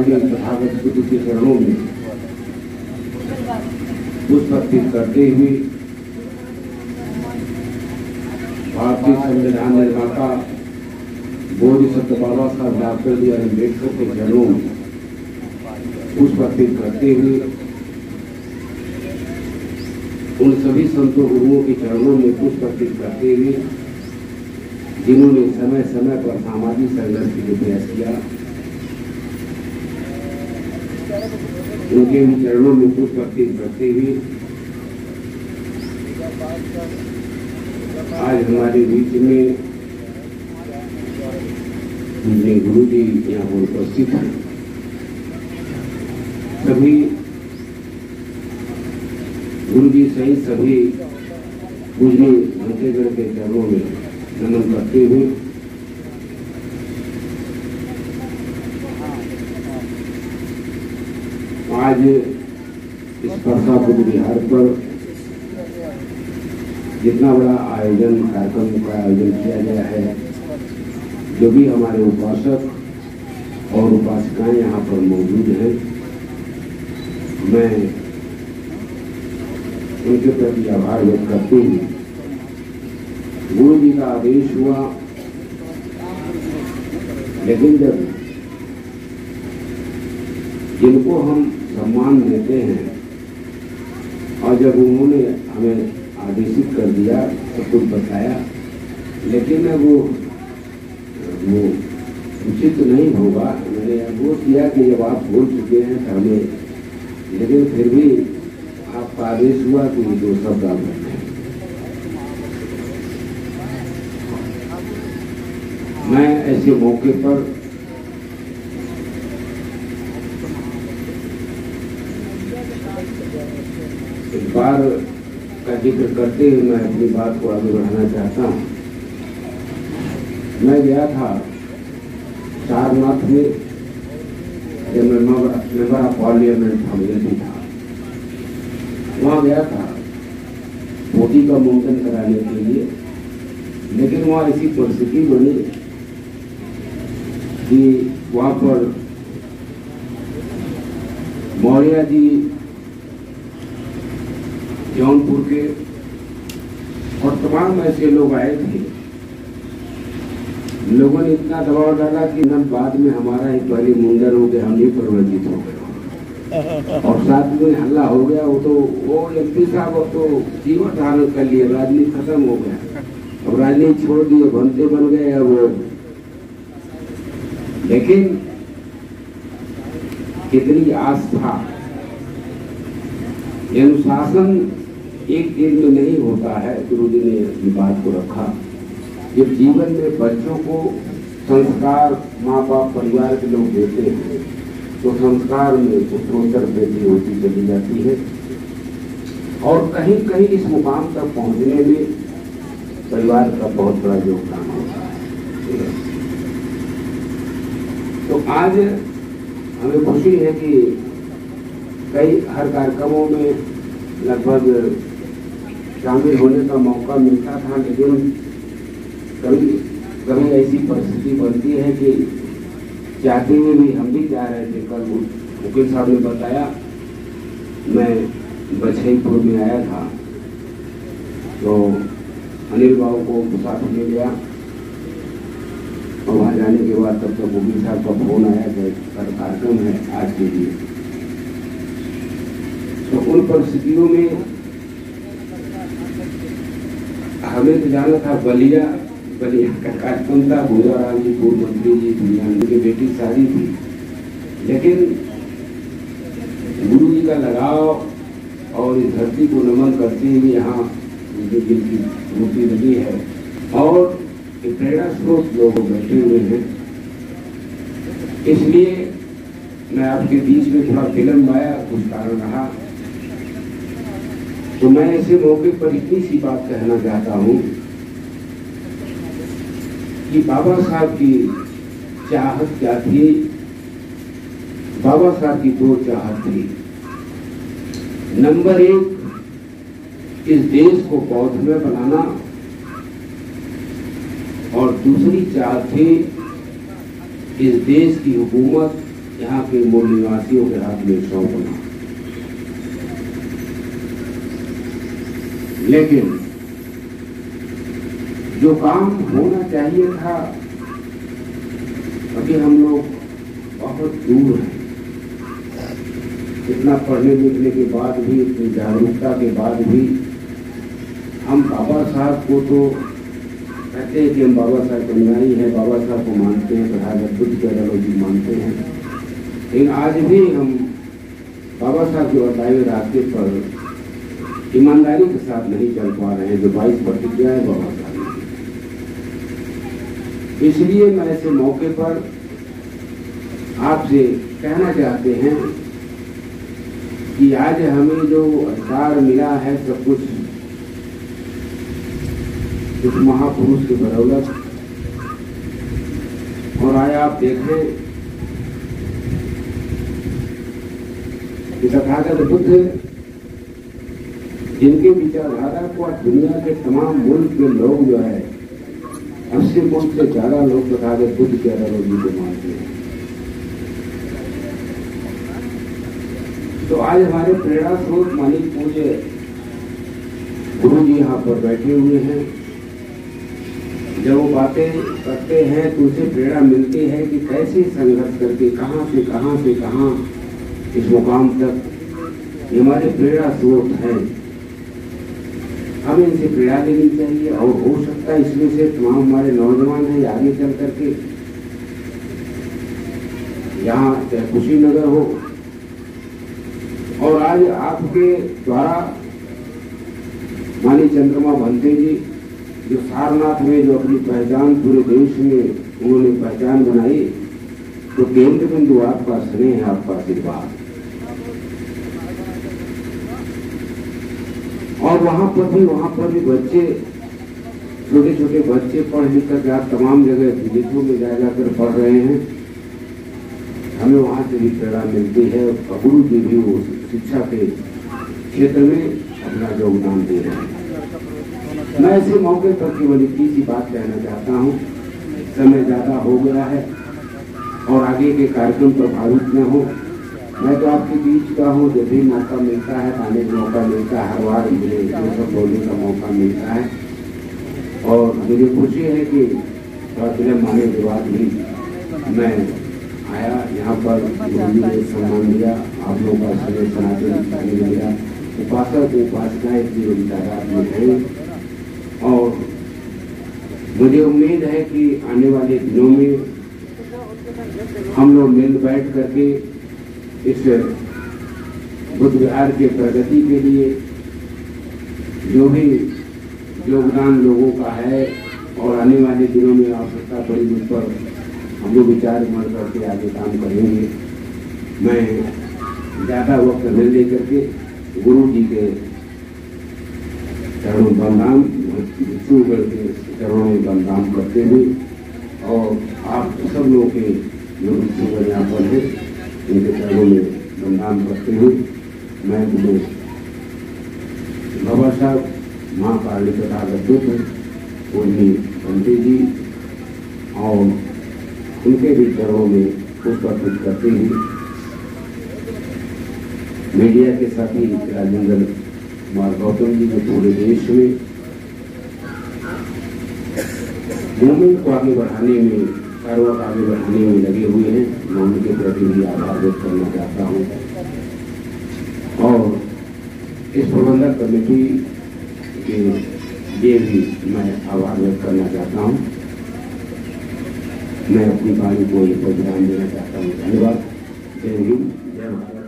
आदरणीय तथागत गुरु के चरणों में पुष्प अर्पित करते हुए भारतीय संविधान निर्माता बोधिसत्व बाबा साहब डॉक्टर बी आर अम्बेडकर के चरणों में पुष्प अर्पित करते हुए उन सभी संतों गुरुओं के चरणों में पुष्प अर्पित करते हुए जिन्होंने समय समय पर सामाजिक संघर्ष के लिए प्रयास किया, उनके इन चरणों में पुष्प अर्पित करते हुए आज हमारे बीच में पूज्य गुरु जी यहाँ पर उपस्थित हैं। सभी गुरु जी सहित सभी पूज्य भंतेगढ़ के चरणों में नमन करते हुए आज इस परसा बुद्ध विहार पर जितना बड़ा आयोजन कार्यक्रम का आयोजन किया गया है, जो भी हमारे उपासक और उपासिकाएं यहाँ पर मौजूद हैं, मैं उनके प्रति आभार व्यक्त करते हुए गुरु जी का आदेश हुआ, लेकिन जब जिनको हम सम्मान देते हैं और जब उन्होंने हमें आदेशित कर दिया, सब कुछ बताया, लेकिन वो उचित नहीं होगा। मैंने वो किया कि जब आप बोल चुके हैं तो हमें, लेकिन फिर भी आपका आदेश हुआ कि जो शब्द आप रखें। मैं ऐसे मौके पर एक बार का जिक्र करते हुए मैं अपनी बात को आगे बढ़ाना चाहता हूँ। मैं गया था सारनाथ में, जब मैं मेंबर ऑफ पार्लियामेंट था, वहाँ गया था मोदी का मुंडन कराने के लिए, लेकिन वहाँ ऐसी परिस्थिति बनी कि वहाँ पर मौर्य जी जौनपुर के और तमाम ऐसे लोग आए थे। लोगों ने इतना दबाव डाला कि न बाद में हमारा ही पहले मुंडन हो गया, हम ही प्रवर्जित हो गए और साथ में हल्ला हो गया। वो एमपी साहब अब तो जीवन धारण कर लिए, राजनीति खत्म हो गया, अब राजनीति छोड़ दिए, भंते बन गए। अब लेकिन कितनी आस्था, अनुशासन एक दिन में नहीं होता है। गुरु जी ने इस बात को रखा, जब जीवन में बच्चों को संस्कार माँ बाप परिवार के लोग देते हैं तो संस्कार में उत्तरोत्तर वृद्धि होती चली जाती है और कहीं कहीं इस मुकाम तक पहुंचने में परिवार का बहुत बड़ा योगदान होता है। तो आज हमें खुशी है कि हर कार्यक्रमों में लगभग शामिल होने का मौका मिलता था, लेकिन कभी कभी ऐसी परिस्थिति बनती है कि चाहते हुए भी हम भी जा रहे थे। कल वकील साहब ने बताया, मैं बछईपुर में आया था तो अनिल बाबू को साथ ले गया और वहाँ जाने के बाद तब तक वकील साहब का फोन आया कि कार्यक्रम है आज के लिए। तो उन परिस्थितियों में हमें तो जाना था बलिया का कार्यक्रम था, भूराराम जी पूर्व मंत्री जी दुनिया की बेटी शादी थी, लेकिन गुरु जी का लगाव और इस धरती को नमन करते हुए यहाँ जिनकी मूर्ति लगी है और प्रेरणा स्रोत लोग बैठे हुए हैं, इसलिए मैं आपके बीच में थोड़ा विलम्ब आया, कुछ कारण रहा। तो मैं ऐसे मौके पर इतनी सी बात कहना चाहता हूँ कि बाबा साहब की चाहत क्या थी। बाबा साहब की दो चाहत थी। नंबर एक, इस देश को बौद्धमय बनाना और दूसरी चाहत थी इस देश की हुकूमत यहाँ के मूल निवासियों के हाथ में सौंपना। लेकिन जो काम होना चाहिए था, अभी हम लोग बहुत दूर हैं। इतना पढ़ने लिखने के बाद भी, इतनी जागरूकता के बाद भी हम बाबा साहब को तो कहते हैं कि हम बाबा साहब अनुयायी हैं, बाबा साहब को मानते हैं, प्रधान बुद्ध की आइडियोलॉजी मानते हैं, लेकिन आज भी हम बाबा साहब के बताए हुए रास्ते पर ईमानदारी के साथ नहीं चल पा रहे हैं, जो 22 प्रतिज्ञाएं बाबा साहब ने। इसलिए मैं ऐसे मौके पर आपसे कहना चाहते हैं कि आज हमें जो अधिकार मिला है सब कुछ इस महापुरुष के बदौलत। और आज आप देखें कि तथागत बुद्ध जिनके विचारधारा को दुनिया के तमाम मुल्क के लोग जो है 80 मुल्क से ज्यादा लोग तथागत बुद्ध के आइडियोलॉजी को मानते हैं। तो आज हमारे प्रेरणा स्रोत मानिक पूज्य गुरु जी यहाँ पर बैठे हुए हैं। जब वो बातें करते हैं तो उसे प्रेरणा मिलती है कि कैसे संघर्ष करके कहाँ से कहाँ इस मुकाम तक ये हमारे प्रेरणा स्रोत हैं। हमें इनसे प्रेरणा लेनी चाहिए और हो सकता है इसमें से तमाम हमारे नौजवान हैं आगे चल करके यहाँ चाहे कुशीनगर हो, और आज आपके द्वारा माननीय चंद्रमा भंते जी जो सारनाथ में जो अपनी पहचान पूरे देश में उन्होंने पहचान बनाई, तो केंद्र बिंदु आपका स्नेह है, आपका आशीर्वाद। और वहां पर भी बच्चे, छोटे छोटे बच्चे पढ़ लिख कर आप तमाम जगह विदेशों में जाकर पढ़ रहे हैं। हमें वहां से भी प्रेरणा मिलती है और गुरु जी भी वो शिक्षा के क्षेत्र में अपना योगदान दे रहे हैं। मैं ऐसे मौके पर केवल एक सी बात कहना चाहता हूँ, समय ज्यादा हो गया है और आगे के कार्यक्रम प्रभावित न हो। मैं तो आपके बीच का हूँ, जब भी मौका मिलता है, आने का मौका मिलता है, हर बार मुझे ये सब बोलने का मौका मिलता है। और मुझे खुशी है कि थोड़ा विलम्ब आने के बाद भी मैं आया यहाँ पर, गुरु जी ने सम्मान दिया, आप लोगों का समय सनातन दिया। उपासक उपासिकाएं इतनी बड़ी तादाद में हैं और मुझे उम्मीद है कि आने वाले दिनों में हम लोग मिल बैठ करके इस बुद्ध विहार के प्रगति के लिए जो भी योगदान लोगों का है और आने वाले दिनों में आवश्यकता पड़ी उस पर हम लोग विचार विमर्श करके आगे काम करेंगे। मैं ज़्यादा वक्त न लेकर के गुरु जी के चरणों बंदाम भिक्षुगढ़ के चरणों में बंदाम करते हुए और आप सब लोगों के जो भिक्षुगढ़ यहाँ पर है उनके चरणों में बंदाम करते हुए मैं तुम्हें बाबा साहब माँ काली तथागत बुद्ध पूर्णी भंते जी और उनके भी चरणों में पुष्प अर्पित करते हुए मीडिया के साथी राजेंद्र कुमार गौतम जी जो पूरे देश में मूवमेंट को आगे बढ़ाने में, कार्यों को आगे बढ़ाने में लगे हुए हैं, मैं उनके प्रति भी आभार व्यक्त करना चाहता हूँ। और इस प्रबंधक कमेटी के लिए भी मैं आभार व्यक्त करना चाहता हूँ। मैं अपनी वाणी को इस पर ध्यान देना चाहता हूँ। धन्यवाद। जय हिंद, जय भारत।